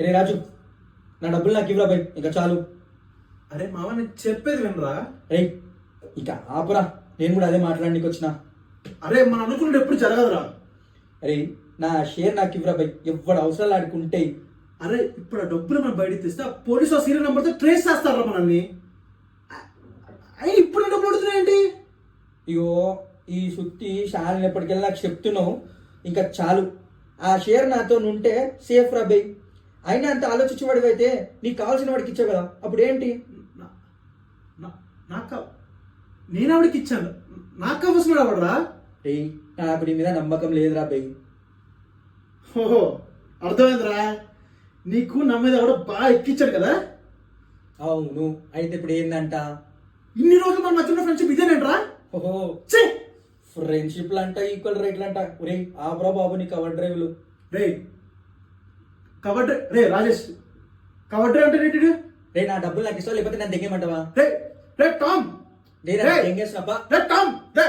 రే రాజు, నా డబ్బులు నాకు ఇవ్వరా బై, ఇంకా చాలు. అరే మామ నేను చెప్పేది వినరా. రే ఇక ఆపురా, నేను కూడా అదే మాట్లాడడానికి వచ్చిన. అరే మనం అనుకున్నది ఎప్పుడు జరగదురా. అరే నా షేర్ నాకు ఇవ్వరా బై, ఎవడు అవసరాలు ఆడుకుంటే. అరే ఇప్పుడు ఆ డబ్బులు మనం బయటకు తీస్తే ఆ పోలీసు ఆ సీరియల్ నెంబర్తో ట్రేస్ చేస్తారా మనల్ని. అయ్యి ఇప్పుడు డబ్బులు అడుగుతున్నాయండి. ఇగో ఈ సుత్తి షాన్ ఎప్పటికెళ్ళి నాకు చెప్తున్నావు, ఇంకా చాలు. ఆ షేర్ నాతో ఉంటే సేఫ్ రా బై. అయినా అంత ఆలోచించేవాడివి అయితే నీకు కావాల్సిన వాడికి ఇచ్చావు కదా, అప్పుడు ఏంటి? నాకు నేను ఆవిడకి ఇచ్చాను, నాకు కావాల్సిన ఆవిడరా. రే నాకు నీ మీద నమ్మకం లేదురా బై. ఓహో అర్థమైందిరా, నీకు నా మీద ఎవడో బాగా ఎక్కించాడు కదా. అవును, అయితే ఇప్పుడు ఏందంట? ఇన్ని రోజులు మన మధ్య ఫ్రెండ్షిప్ ఇదేనేంట్రా. ఓహో చే ఫ్రెండ్షిప్లు అంట, ఈక్వల్ రేట్లు అంట. రే ఆబ్రా బాబు నీ కవర్ డ్రైవ్లు. రే కవర్ డ్రైవ్ రే రాజేష్, కవర్ డ్రైవ్ అంటే ఏంటి? రే నా డబ్బులు నాకు ఇష్టం, లేకపోతే నేను దెంగేమంటావా? రే రే టామ్, నేను దెంగేసినప్పా. రే టామ్ రే